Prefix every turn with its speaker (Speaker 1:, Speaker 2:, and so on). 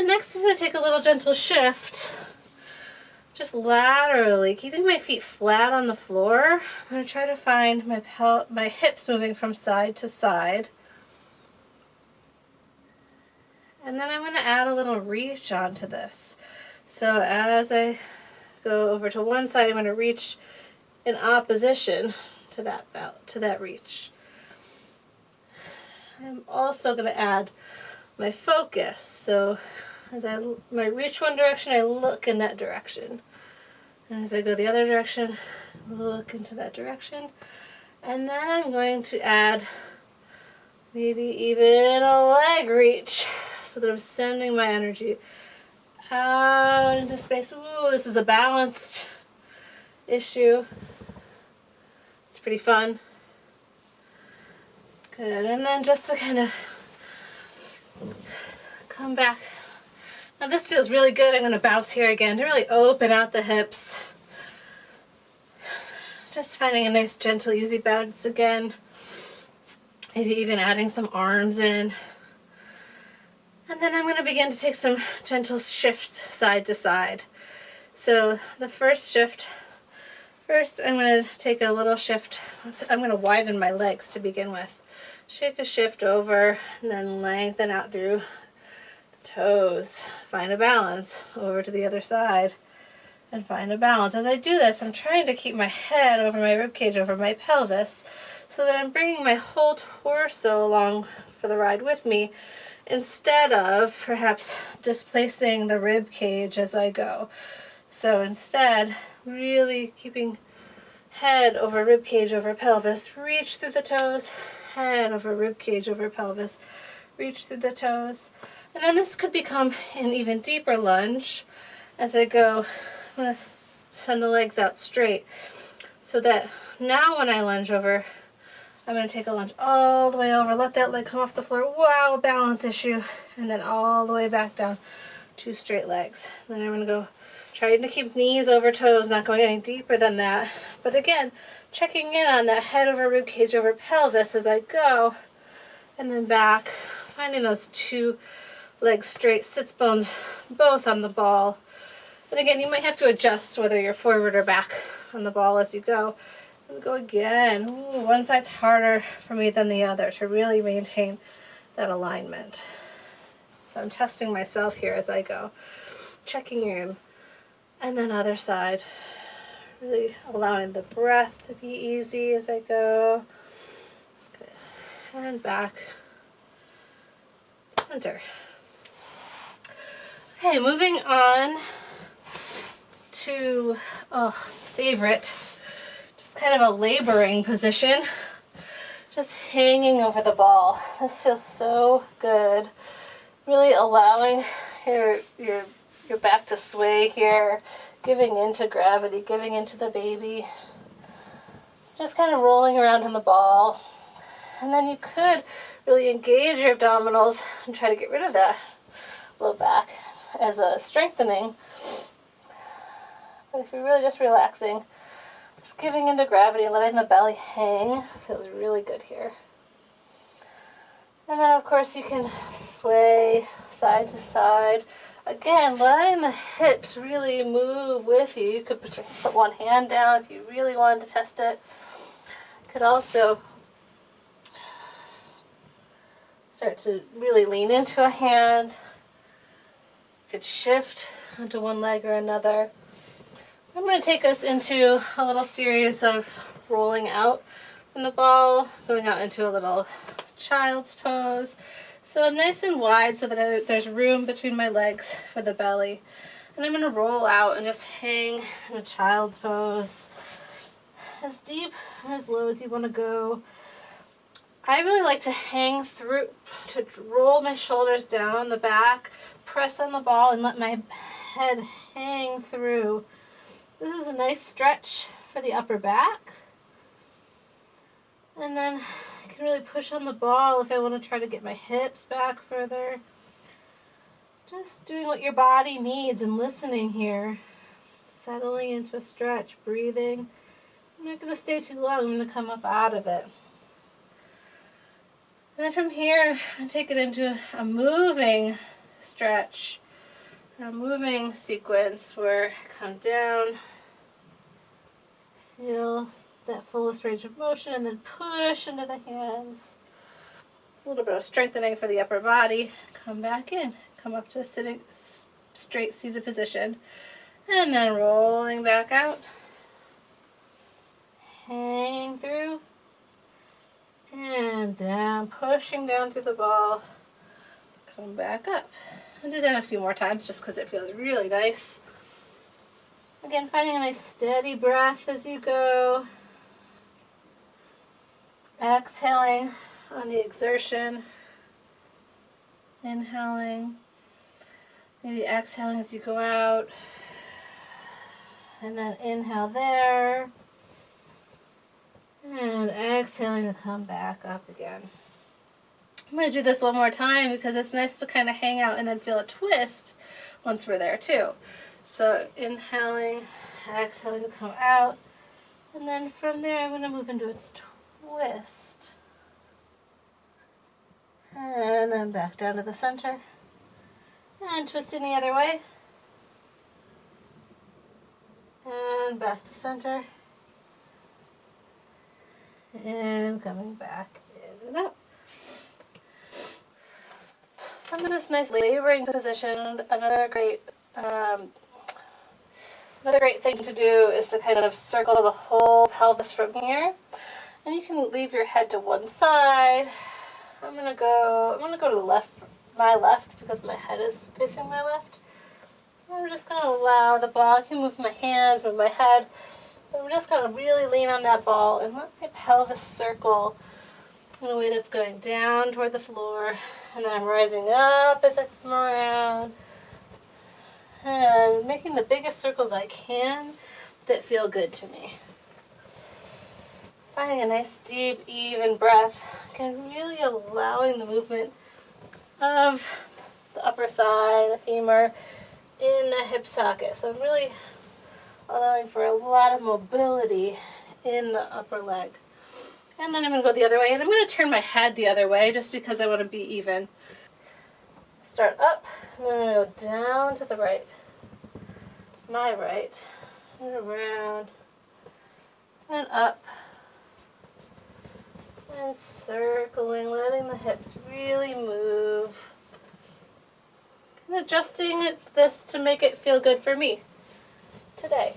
Speaker 1: then next I'm going to take a little gentle shift, just laterally, keeping my feet flat on the floor. I'm going to try to find my hips moving from side to side. And then I'm going to add a little reach onto this. So as I go over to one side, I'm going to reach in opposition to that reach. I'm also going to add my focus. So as I reach one direction, I look in that direction. And as I go the other direction, look into that direction. And then I'm going to add maybe even a leg reach, so that I'm sending my energy out into space. Ooh, this is a balanced issue. It's pretty fun. Good, and then just to kind of come back. Now this feels really good. I'm going to bounce here again to really open out the hips. Just finding a nice, gentle, easy bounce again. Maybe even adding some arms in. And then I'm going to begin to take some gentle shifts side to side. So the first I'm going to take a little shift. I'm going to widen my legs to begin with. Shake a shift over and then lengthen out through the toes. Find a balance over to the other side and find a balance. As I do this, I'm trying to keep my head over my ribcage, over my pelvis, so that I'm bringing my whole torso along for the ride with me, instead of perhaps displacing the rib cage as I go. So instead, really keeping head over rib cage over pelvis, reach through the toes, head over rib cage over pelvis, reach through the toes. And then this could become an even deeper lunge as I go. I'm going to send the legs out straight, so that now when I lunge over, I'm going to take a lunge all the way over, let that leg come off the floor. Wow, balance issue. And then all the way back down, 2 straight legs. Then I'm going to go, trying to keep knees over toes, not going any deeper than that. But again, checking in on that head over rib cage over pelvis as I go. And then back, finding those 2 legs straight, sits bones both on the ball. And again, you might have to adjust whether you're forward or back on the ball as you go. Go again. Ooh, one side's harder for me than the other to really maintain that alignment. So I'm testing myself here as I go, checking in. And then other side, really allowing the breath to be easy as I go. Good. And back, center. Okay, moving on to, favorite, kind of a laboring position, just hanging over the ball. This feels so good. Really allowing your back to sway here, giving into gravity, giving into the baby. Just kind of rolling around in the ball. And then you could really engage your abdominals and try to get rid of that low back as a strengthening. But if you're really just relaxing, just giving into gravity and letting the belly hang feels really good here. And then of course you can sway side to side. Again, letting the hips really move with you. You could put one hand down if you really wanted to test it. You could also start to really lean into a hand. You could shift onto one leg or another. I'm going to take us into a little series of rolling out from the ball, going out into a little child's pose. So I'm nice and wide so that there's room between my legs for the belly. And I'm going to roll out and just hang in a child's pose, as deep or as low as you want to go. I really like to hang through, to roll my shoulders down the back, press on the ball, and let my head hang through. This is a nice stretch for the upper back. And then I can really push on the ball if I want to try to get my hips back further. Just doing what your body needs and listening here. Settling into a stretch, breathing. I'm not going to stay too long. I'm going to come up out of it. And then from here, I take it into a moving stretch. a moving sequence where I come down, feel that fullest range of motion, and then push into the hands. A little bit of strengthening for the upper body. Come back in. Come up to a sitting, straight seated position. And then rolling back out. Hang through. And down. Pushing down through the ball. Come back up. I'll do that a few more times just because it feels really nice. Again, finding a nice steady breath as you go. Exhaling on the exertion. Inhaling. Maybe exhaling as you go out. And then inhale there. And exhaling to come back up again. I'm going to do this one more time because it's nice to kind of hang out and then feel a twist once we're there too. So inhaling, exhaling to come out. And then from there I'm going to move into a twist. And then back down to the center. And twisting the other way. And back to center. And coming back in and out. From this nice laboring position, another great thing to do is to kind of circle the whole pelvis from here. And you can leave your head to one side. I'm gonna go to the left, my left, because my head is facing my left. I'm just gonna allow the ball. I can move my hands, move my head. But I'm just gonna really lean on that ball and let my pelvis circle in a way that's going down toward the floor. And then I'm rising up as I come around. And making the biggest circles I can that feel good to me. Finding a nice, deep, even breath. Again, really allowing the movement of the upper thigh, the femur, in the hip socket. So I'm really allowing for a lot of mobility in the upper leg. And then I'm going to go the other way, and I'm going to turn my head the other way just because I want to be even. Start up, and then I'm going to go down to the right. My right. And around. And up. And circling, letting the hips really move. And adjusting this to make it feel good for me today.